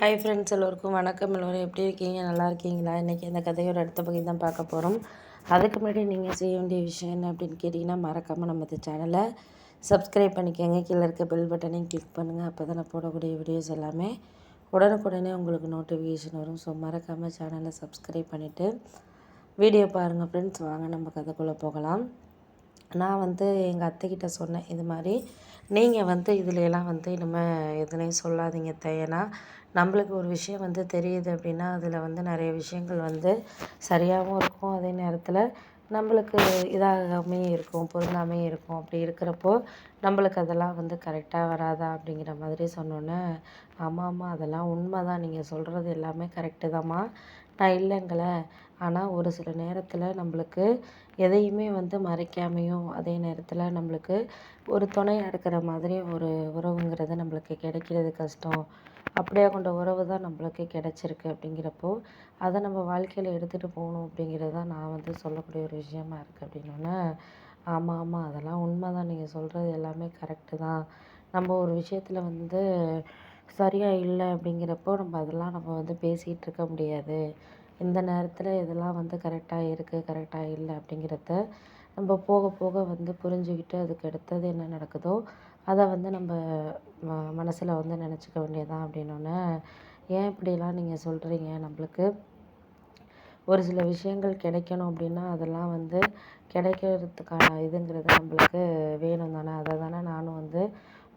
Hi friends, எல்லோருக்கும் வணக்கம். எல்லோரும் எப்படி இருக்கீங்க? நல்லா இருக்கீங்களா? இன்றைக்கி இந்த கதையோட அடுத்த பகுதி தான் பார்க்க போகிறோம். அதுக்கு முன்னாடி நீங்கள் செய்ய வேண்டிய விஷயம் என்ன அப்படின்னு கேட்டிங்கன்னா, மறக்காமல் நம்ம இந்த சேனலை சப்ஸ்கிரைப் பண்ணிக்கோங்க. கீழே இருக்க பெல் பட்டனையும் கிளிக் பண்ணுங்கள். அப்போ தான் நான் போடக்கூடிய வீடியோஸ் எல்லாமே உடனுக்குடனே உங்களுக்கு நோட்டிஃபிகேஷன் வரும். ஸோ மறக்காமல் சேனலை சப்ஸ்கிரைப் பண்ணிவிட்டு வீடியோ பாருங்கள் ஃப்ரெண்ட்ஸ். வாங்க நம்ம கதைக்குள்ளே போகலாம். நான் எங்கள் அத்தைக்கிட்ட சொன்னேன், இது மாதிரி நீங்கள் இதுலலாம் இனிமேல் எதுலேயும் சொல்லாதீங்க அத்தை. ஏன்னா நம்மளுக்கு ஒரு விஷயம் தெரியுது அப்படின்னா அதில் நிறைய விஷயங்கள் சரியாகவும் இருக்கும், அதே நேரத்தில் நம்மளுக்கு இதாகாமே இருக்கும், பொருந்தாமே இருக்கும். அப்படி இருக்கிறப்போ நம்மளுக்கு அதெல்லாம் கரெக்டாக வராதா அப்படிங்கிற மாதிரி சொன்னோன்னே, ஆமாம் அதெல்லாம் உண்மை தான், நீங்கள் சொல்கிறது எல்லாமே கரெக்டு தாம்மா, நான் இல்லைங்களே. ஆனால் ஒரு சில நேரத்தில் நம்மளுக்கு எதையுமே மறைக்காமையும் அதே நேரத்தில் நம்மளுக்கு ஒரு துணையாக இருக்கிற மாதிரி ஒரு உறவுங்கிறது நம்மளுக்கு கிடைக்கிறது கஷ்டம். அப்படியே கொண்ட உறவு தான் நம்மளுக்கு கிடச்சிருக்கு. அப்படிங்கிறப்போ அதை நம்ம வாழ்க்கையில் எடுத்துகிட்டு போகணும் அப்படிங்கிறது தான் நான் சொல்லக்கூடிய ஒரு விஷயமா இருக்குது. அப்படின்னோடனே, ஆமாம் ஆமாம் அதெல்லாம் உண்மை தான், நீங்கள் சொல்கிறது எல்லாமே கரெக்டு தான். நம்ம ஒரு விஷயத்தில் சரியாக இல்லை அப்படிங்கிறப்போ நம்ம பேசிகிட்டு இருக்க முடியாது. இந்த நேரத்தில் இதெல்லாம் கரெக்டாக இருக்குது, கரெக்டாக இல்லை அப்படிங்கிறத நம்ம போக போக புரிஞ்சுக்கிட்டு அதுக்கு அடுத்தது என்ன நடக்குதோ அதை நம்ம மனசில் நினச்சிக்க வேண்டியதான். அப்படின்னோடனே, ஏன் இப்படிலாம் நீங்கள் சொல்கிறீங்க? நம்மளுக்கு ஒரு சில விஷயங்கள் கிடைக்கணும் அப்படின்னா அதெல்லாம் கிடைக்கிறதுக்கான இதுங்கிறது நம்மளுக்கு வேணும் தானே. அதை தானே நானும்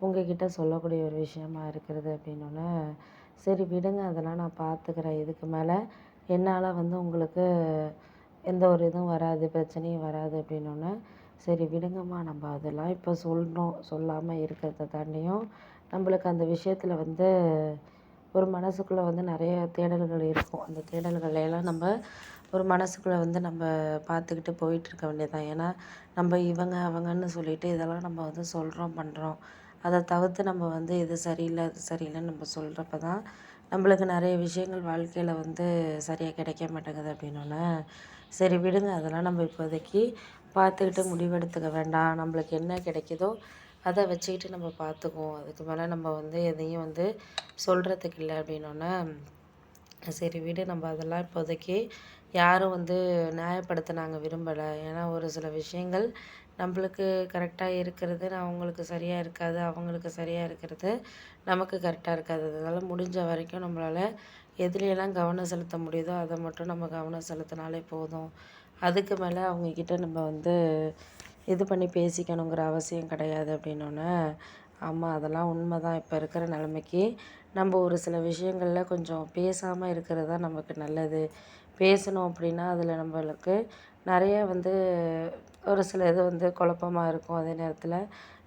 உங்ககிட்ட சொல்லக்கூடிய ஒரு விஷயமா இருக்கிறது. அப்படின்னோடனே, சரி விடுங்க, அதெல்லாம் நான் பார்த்துக்கிறேன். இதுக்கு மேலே என்னால் உங்களுக்கு எந்த ஒரு இதுவும் வராது, பிரச்சனையும் வராது அப்படின்னோடனே, சரி விடுங்கம்மா, நம்ம அதெல்லாம் இப்போ சொல்கிறோம், சொல்லாமல் இருக்கிறத தாண்டியும் நம்மளுக்கு அந்த விஷயத்தில் ஒரு மனசுக்குள்ளே நிறைய தேடல்கள் இருக்கும். அந்த தேடல்களையெல்லாம் நம்ம ஒரு மனசுக்குள்ளே நம்ம பார்த்துக்கிட்டு போயிட்டுருக்க வேண்டியதுதான். ஏன்னா நம்ம இவங்க அவங்கன்னு சொல்லிட்டு இதெல்லாம் நம்ம சொல்கிறோம், பண்ணுறோம். அதை தவிர்த்து நம்ம இது சரியில்லை, அது சரியில்லைன்னு நம்ம சொல்கிறப்ப தான் நம்மளுக்கு நிறைய விஷயங்கள் வாழ்க்கையில் சரியாக கிடைக்க மாட்டேங்குது. அப்படின்னோடனே, சரி விடுங்க, அதெல்லாம் நம்ம இப்போதைக்கு பார்த்துக்கிட்டு முடிவெடுத்துக்க வேண்டாம். நம்மளுக்கு என்ன கிடைக்குதோ அதை வச்சுக்கிட்டு நம்ம பார்த்துக்குவோம். அதுக்கு மேலே நம்ம எதையும் சொல்கிறதுக்கு இல்லை. அப்படின்னோடனே, சரி விடு, நம்ம அதெல்லாம் இப்போதைக்கு யாரும் நியாயப்படுத்த நாங்கள் விரும்பலை. ஏன்னா ஒரு சில விஷயங்கள் நம்மளுக்கு கரெக்டாக இருக்கிறது அவங்களுக்கு சரியாக இருக்காது, அவங்களுக்கு சரியாக இருக்கிறது நமக்கு கரெக்டாக இருக்காது. அதனால் முடிஞ்ச வரைக்கும் நம்மளால் எதுலையெல்லாம் கவனம் செலுத்த முடியுதோ அதை மட்டும் நம்ம கவனம் செலுத்தினாலே போதும். அதுக்கு மேலே அவங்கக்கிட்ட நம்ம இது பண்ணி பேசிக்கணுங்கிற அவசியம் கிடையாது. அப்படின்னோடனே, ஆமாம் அதெல்லாம் உண்மை தான். இப்போ இருக்கிற நிலைமைக்கு நம்ம ஒரு சில விஷயங்களில் கொஞ்சம் பேசாமல் இருக்கிறது தான் நமக்கு நல்லது. பேசணும் அப்படின்னா அதில் நம்மளுக்கு நிறைய ஒரு சில இது குழப்பமா இருக்கும். அதே நேரத்தில்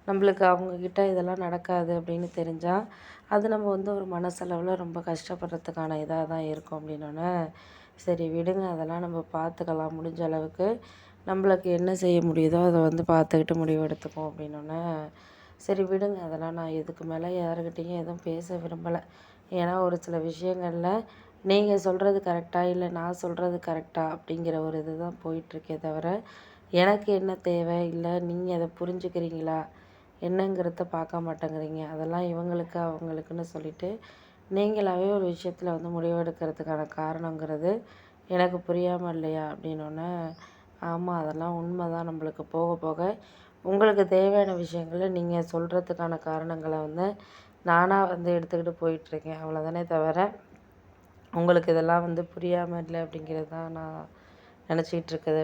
நம்மளுக்கு அவங்கக்கிட்ட இதெல்லாம் நடக்காது அப்படின்னு தெரிஞ்சால் அது நம்ம ஒரு மனசளவில் ரொம்ப கஷ்டப்படுறதுக்கான இதாக தான் இருக்கும். அப்படின்னோடனே, சரி விடுங்க, அதெல்லாம் நம்ம பார்த்துக்கலாம். முடிஞ்ச அளவுக்கு நம்மளுக்கு என்ன செய்ய முடியுதோ அதை பார்த்துக்கிட்டு முடிவெடுத்துப்போம். அப்படின்னோடனே, சரி விடுங்க, அதெல்லாம் நான் இதுக்கு மேலே யாருக்கிட்டேயும் எதுவும் பேச விரும்பலை. ஏன்னா ஒரு சில விஷயங்களில் நீங்கள் சொல்கிறது கரெக்டா, இல்லை நான் சொல்கிறது கரெக்டா அப்படிங்கிற ஒரு இது தான் போயிட்டுருக்கே தவிர, எனக்கு என்ன தேவை, இல்லை நீங்கள் அதை புரிஞ்சுக்கிறீங்களா என்னங்கிறத பார்க்க மாட்டேங்கிறீங்க. அதெல்லாம் இவங்களுக்கு அவங்களுக்குன்னு சொல்லிட்டு நீங்களாகவே ஒரு விஷயத்தில் முடிவெடுக்கிறதுக்கான காரணங்கிறது எனக்கு புரியாமல் இல்லையா? அப்படின்னோடனே, ஆமாம் அதெல்லாம் உண்மை தான். நம்மளுக்கு போக போக உங்களுக்கு தேவையான விஷயங்களை நீங்கள் சொல்கிறதுக்கான காரணங்களை நானாக எடுத்துக்கிட்டு போயிட்டுருக்கேன். அவ்வளோதானே தவிர உங்களுக்கு இதெல்லாம் புரியாமல் இல்லை அப்படிங்கிறது தான் நான் நினச்சிக்கிட்டு இருக்குது.